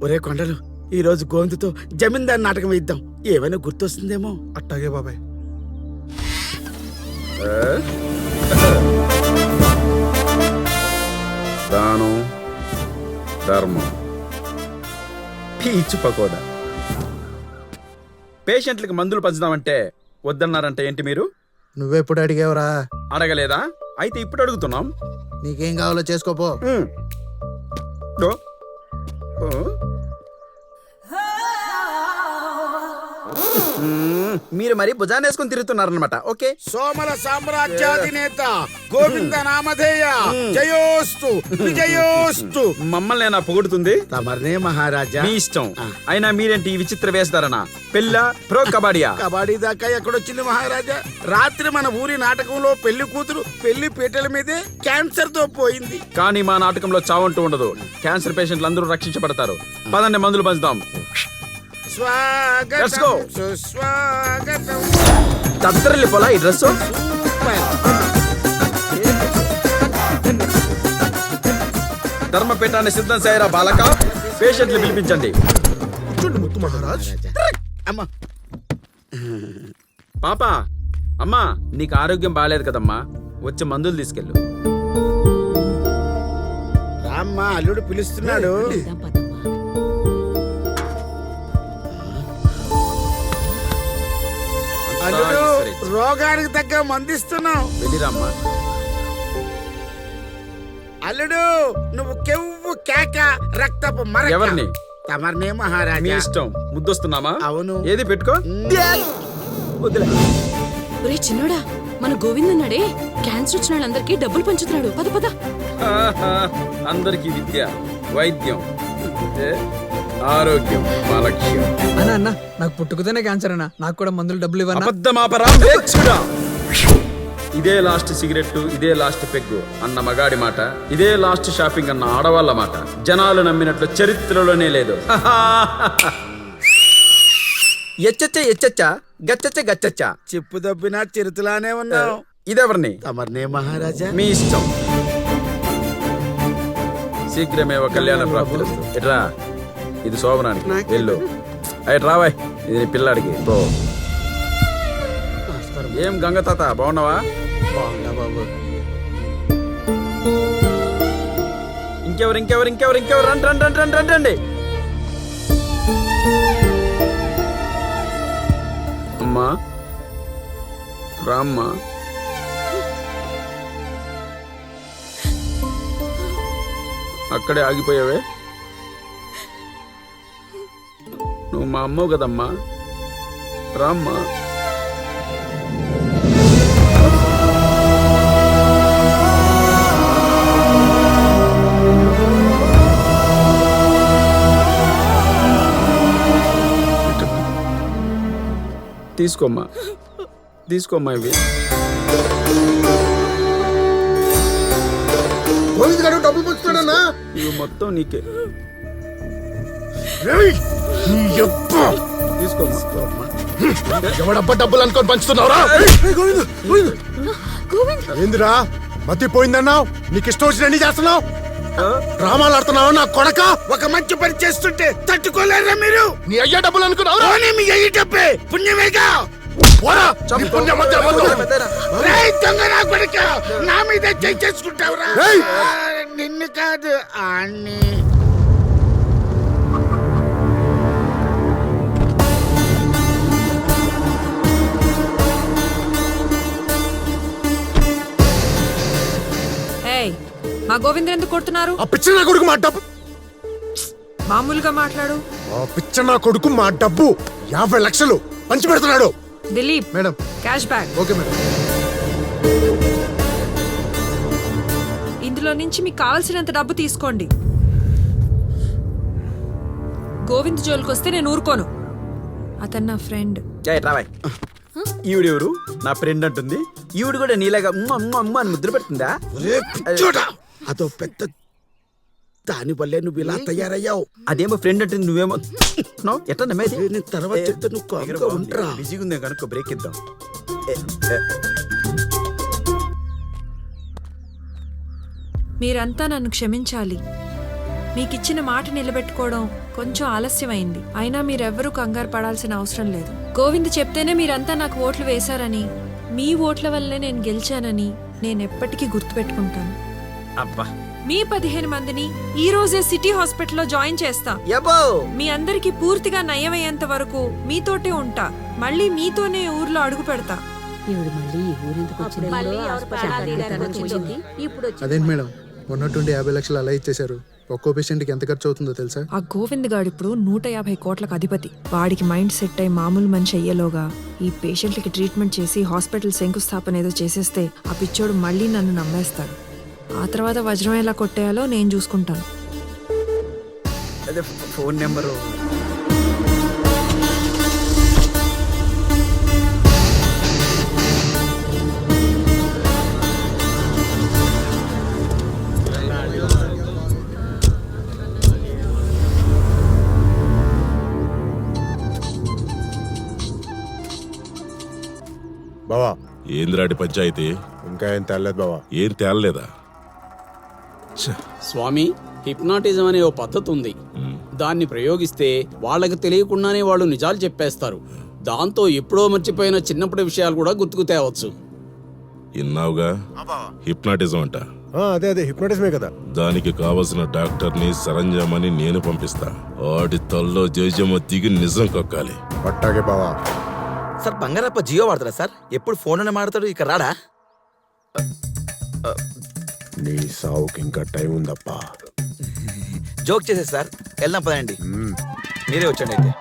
ఒరే కొండలు, ఈ రోజు గోవిందుతో జమీందార్ నాటకం ఇద్దాం, ఏమైనా గుర్తొస్తుందేమో. అట్టాగే బాబాయ్. దానం ధర్మం పీచు పకోడా. పేషెంట్లకి మందులు పంచుదామంటే వద్దన్నారంటే ఏంటి మీరు? నువ్వెప్పుడు అడిగావురా? అడగలేదా? అయితే ఇప్పుడు అడుగుతున్నాం. నీకేం కావాలో చేసుకోపో. ఓ, ఓ. మీరు మరి భుజానేసుకుని తిరుగుతున్నారనమాట. ఓకే. సోమల సామ్రాజ్యాధినేత గోవింద నామధేయ జయోస్తు విజయోస్తు. మమ్మల్ని నా పొగుడుతుంది తమర్నే మహారాజా. మీ ఇష్టం. అయినా మీరేంటి ఈ విచిత్ర వేస్తారనా? పెళ్ళా ప్రో కబడ్డీయా? కబడ్డీ దాకా ఎక్కడొచ్చింది మహారాజా? రాత్రి మన ఊరి నాటకంలో పెళ్లి కూతురు పెళ్లి పీటల మీదే క్యాన్సర్ తో పోయింది. కానీ మా నాటకంలో చావంటూ ఉండదు. క్యాన్సర్ పేషెంట్లు అందరూ రక్షించబడతారు. పదండి మందులు పంచుదాం. Let's go. స్వాగతం సుస్వాగతం. తత్తరల్లి పోలా ఈ డ్రెస్. ధర్మపీఠాన్ని సిద్ధం చేయరా బాలక. పేషెంట్లు పిలిపించండి. చూడు ముత్తు మహారాజ్. అమ్మా, పాప, అమ్మా నీకు ఆరోగ్యం బాగాలేదు కదమ్మా, వచ్చి మందులు తీసుకెళ్ళు. రామ్మా, అల్లుడు పిలుస్తున్నాడు. అల్లుడు, రోగానికి తగ్గ మందిస్తున్నావు. వెళ్ళిరామ్మా. అల్లుడు, నువ్వు కెవ్వు కేక రక్తపు మరక. ఎవరిని? తమర్నే మీ మహారాజా. ఇష్టం. ముద్దొస్తున్నామా? అవును. ఏది పెట్టుకో. వదిలే. ఒరే చిన్నోడా, మన గోవింద్ అన్నాడే క్యాన్సర్ వచ్చిన వాళ్ళందరికీ డబ్బులు పంచుతున్నాడు. పద పద. అందరికీ విద్య, వైద్యం, ఆరోగ్యం మా లక్ష్యం. అన్న అన్న నాకు పుట్టుకతోనే క్యాన్సర్ అన్న, నాకు కూడా మందులు డబ్బులు ఇవ్వన్నా? అబద్ధమాపరా వేక్షుడా. ఇదే లాస్ట్ సిగరెట్, ఇదే లాస్ట్ పెగ్గు అన్న మగాడి మాట, ఇదే లాస్ట్ షాపింగ్ అన్న ఆడవాళ్ళ మాట జనాలు నమ్మినట్లు చరిత్రలోనే లేదు. ఎచ్చచ్చ ఎచ్చచ్చ గచ్చచ్చ గచ్చచ్చ. చెప్పు దబ్బినా చిరుతులానే ఉన్నావు. ఇదెవరిని? తమర్నే మహారాజా. మీ ఇష్టం. శీఘ్రమే ఒక కళ్యాణ ప్రాప్తి. ఎట్రా, ఇది శోభనానికి వెళ్ళు. అయ్యి రావాయ్, ఇది నీ పిల్లాడికి. బో. ఏం గంగ తాత, బాగున్నావా? బాగున్నా బాబు. ఇంకెవరు ఇంకెవరు ఇంకెవరు ఇంకెవరు? రండి రండి రండి రండి రండి. అమ్మా రామ్మా. అక్కడే ఆగిపోయావే. నువ్వు మా అమ్మవు కదమ్మా, రామ్మా. తీసుకోమ్మా, తీసుకోమ్మా. ఇవి గోవింద్ గారు డబ్బులు పంచుతాడన్నా. ఇవి మొత్తం నీకే. తీసుకోమ్మా. ఎవడబ్బా డబ్బులు అనుకొని పంచుతున్నావురా? ఏందిరా మతిపోయిందన్నావు? నీకు ఇష్టం వచ్చిన చేస్తున్నావు, డ్రామాలు ఆడుతున్నావు నా కొడక. ఒక మంచి పని చేస్తుంటే తట్టుకోలేరా మీరు? నీ అయ్యా డబ్బులు అనుకున్నావురా? పోనీ మీ అయ్యి డబ్బే పుణ్యమేగా. పోరా, నీ పుణ్యం మధ్య వద్దు. రేయ్ దొంగ నా కొడుకా, నా మీద చేయి చేసుకుంటావురా? రేయ్! నిన్ను కాదు అన్ని. ఏయ్, మా గోవింద్ ఎందుకు కొడుతున్నారు? ఆ పిచ్చ నా కొడుకు మా డబ్బు. మామూలుగా మాట్లాడు. ఆ పిచ్చ నా కొడుకు మా డబ్బు 50 లక్షలు పంచి పెడుతున్నాడు. Dilip madam. Cash bag. Okay madam. ఇందులో నుంచి మీకు కావాల్సినంత డబ్బు తీసుకోండి. గోవింద్ జోలికి వస్తే నేను ఊరుకోను. అతను నా ఫ్రెండ్. రావాయ్. ఈవిడెవరు? నా ఫ్రెండ్ అంటుంది. ఈవిడ కూడా నీలాగా అమ్మ అని ముద్ర పెడుతుందా? అదో పెద్ద దాని వల్లే నువ్వు ఇలా తయారయ్యావు. అదేమో ఫ్రెండ్ అంటే నువ్వేమో ఎట్లా నమ్మేది? నేను తర్వాత చెప్తే నువ్వు కామ్గా ఉంటారా? బిజీగా ఉంది కనుక బ్రేక్ ఇద్దాం. మీరంతా నన్ను క్షమించాలి. మీకిచ్చిన మాట నిలబెట్టుకోవడం కొంచెం ఆలస్యమైంది. అయినా మీరెవ్వరూ కంగారు పడాల్సిన అవసరం లేదు. గోవింద్ చెప్తేనే మీరంతా నాకు ఓట్లు వేశారని, మీ ఓట్ల వల్లే నేను గెలిచానని నేనెప్పటికీ గుర్తుపెట్టుకుంటాను. అబ్బా మీ 15 మందిని ఈ రోజే సిటీ హాస్పిటల్లో జాయిన్ చేస్తా. మీ అందరికి పూర్తిగా నయమయ్యేంత వరకు మీతోటే ఉంటా. మళ్ళీ మీతోనే ఊర్లో అడుగు పెడతా. అదేంటి మేడం మొన్నట్టుండి 50 లక్షలు అలా ఇచ్చేశారు. ఒక్కో పేషెంట్కి ఎంత ఖర్చు అవుతుందో తెలుసా? ఆ గోవింద్ గాడిప్పుడు 150 కోట్లకు అధిపతి. వాడికి మైండ్ సెట్ అయి మామూలు మనిషి అయ్యేలోగా ఈ పేషెంట్లకి ట్రీట్మెంట్ చేసి హాస్పిటల్ శంకుస్థాపన ఏదో చేసేస్తే ఆ పిచ్చోడు మళ్ళీ నన్ను నమ్మేస్తాడు. ఆ తర్వాత వజ్రం ఎలా కొట్టేయాలో నేను చూసుకుంటాను. అదే ఫోన్ నెంబరు. బావా ఏంద్రాడి పంచాయతీ ఇంకా ఏం తెల్లదు బావా. ఏం తేలలేదా? స్వామి, హిప్నాటిజం అనే ఓ పద్ధతి ఉంది. దాన్ని ప్రయోగిస్తే వాళ్ళకి తెలియకుండానే వాళ్ళు నిజాలు చెప్పేస్తారు. దాంతో ఎప్పుడో మర్చిపోయిన చిన్నప్పటి విషయాలు కూడా గుర్తుకు తేవచ్చు. ఇన్నావుగా హిప్నాటిజం అంట. అదే హిప్నోటిజమే కదా. దానికి కావలసిన డాక్టర్ని సరంజామని నేను పంపిస్తా. ఆడి తల్లో జయజమ దిగి నిజం కక్కాలి. పట్టాగే బావా. సార్ బంగారప్ప జియో వాడతారా సార్? ఎప్పుడు ఫోన్ లోనే మాడతాడు, ఇక రాడా? నీ సావుకి ఇంకా టైం ఉందప్పా. జోక్ చేసే సార్, వెళ్దాం పదండి. మీరే వచ్చండి అయితే.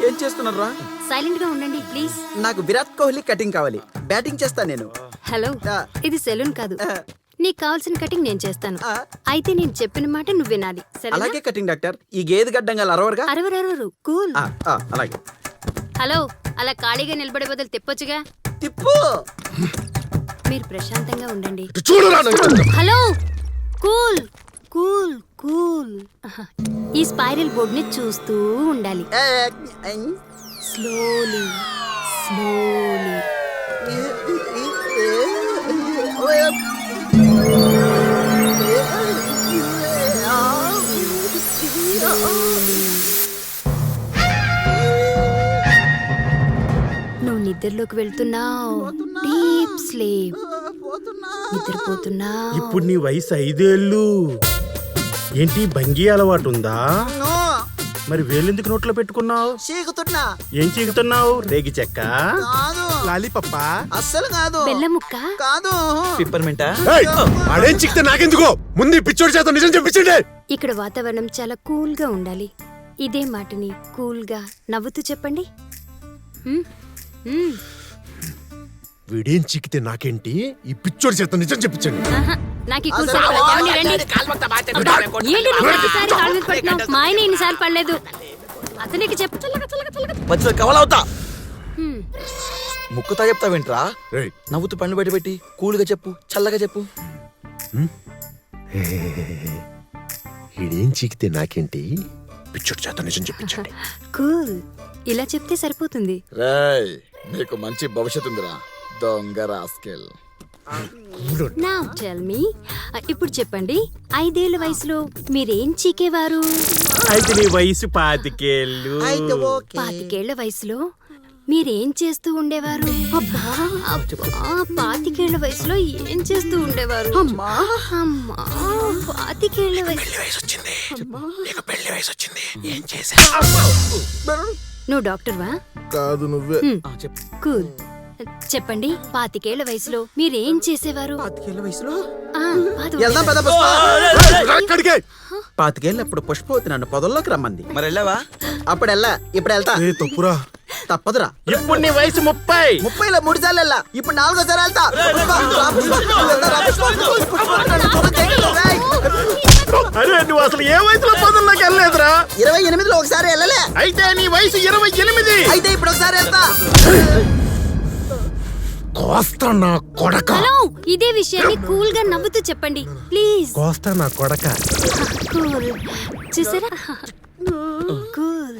ఏం చేస్తున్నారా? సైలెంట్ గా ఉండండి ప్లీజ్. నాకు విరాట్ కోహ్లీ కటింగ్ కావాలి. బ్యాటింగ్ చేస్తా నేను. హలో, ఇది సెలూన్ కాదు. నీకు కావాల్సిన కటింగ్ నేను చేస్తాను. అయితే నేను చెప్పిన మాట నువ్వు వినాలి. అలాగే కటింగ్ డాక్టర్. ఈ గేదె గడ్డం గల అరవరుగా. అరవరు కూల్. అలాగే. హలో, అలా ఖాళీగా నిలబడే బదులు తిప్పొచ్చుగా. తిప్పు. మీరు ప్రశాంతంగా ఉండండి. చూడురా. Hello, cool cool cool. ఈ స్పైరల్ బోర్డ్ ని చూస్తూ ఉండాలి. Slowly slowly. నువ్వు నిద్రలోకి వెళ్తున్నావు. Deep sleep. నిద్రపోతున్నావు. ఇప్పుడు నీ వయసు 5 ఏళ్ళు. ఏంటి భంగి అలవాటు ఉందా? మరి వేలెందుకు నోట్లో పెట్టుకున్నావు? చీకుతున్నా. ఏం చీకుతున్నావు? రేగి చెక్క, లాలీపప్ప, అస్సలు కాదు. బెల్లం ముక్క కాదు. పిప్పర్మెంటా? ఆడేం చిక్తే నాకెందుకో. ముందు ఈ పిచ్చోడి చేత నిజం చెప్పించండి. ఇక్కడ వాతావరణం చాలా కూల్ గా ఉండాలి. ఇదే మాటని కూల్ గా నవ్వుతూ చెప్పండి. వీడేం చిక్కితే నాకేంటి, ఈ పిచ్చోడి చేత నిజం చెప్పించండి. నాకు ఈ కూల్ సరిపడదు. ఏమండి, రండి. ఏంటి నువ్వు ప్రతిసారి కాళ్ళ మీద పడుతున్నావు? మా ఆయన ఇన్నిసార్లు పడలేదు. అతనికి చెప్పు. మధ్యలో కవలవుతా. ముక్కుతా చెప్తావేంట్రా? రేయ్, నవ్వుతూ పండ్లు బయట పెట్టి కూల్గా చెప్పు, చల్లగా చెప్పు. వీడేం చిక్కితే నాకేంటి, పిచ్చోడి చేత నిజం చెప్పించండి. కూల్. ఇలా చెప్తే సరిపోతుంది. రేయ్, నీకు మంచి భవిష్యత్తు ఉందిరా దొంగ రాస్కెల్. Now tell me, ఇప్పుడు చెప్పండి, 5 ఏళ్ల వయసులో మీరేం చీకేవారు? అయితే నీ వయసు 25 ఏళ్ళు. 25 ఏళ్ల వయసులో మీరేం చేస్తూ ఉండేవారు? 25 ఏళ్ల వయసులో ఏం చేస్తూ ఉండేవారు? అమ్మా 25 ఏళ్ల వయసు. నువ్వు డాక్టర్వా? కాదు, నువ్వే. కూల్. చెప్పండి, 25 ఏళ్ల వయసులో మీరేం చేసేవారు? 25 వయసులో ఆ, 25 అప్పుడు పుష్పవతి నన్ను పొదల్లోకి రమ్మంది. మరి వెళ్ళావా? అప్పుడు వెళ్ళా. ఇప్పుడు వెళ్తా. తప్పురా. తప్పదురా. ఇప్పుడు నీ వయసు 30. 30లో 3 సార్లు వెళ్ళా. ఇప్పుడు 4వ సారి వెళ్తా. అరే నువ్వు అసలు ఏ వయసులో పొదల్లోకి వెళ్ళలేదురా? 28లో ఒకసారి వెళ్ళలే. అయితే నీ వయసు 28. అయితే ఇప్పుడు ఒకసారి వెళ్తా. కోస్తా నా కొడక. హలో, ఇదే విషయాన్ని కూల్ గా నవ్వుతూ చెప్పండి ప్లీజ్. కోస్తా నా కొడక. కూల్. చూసారా? కూల్.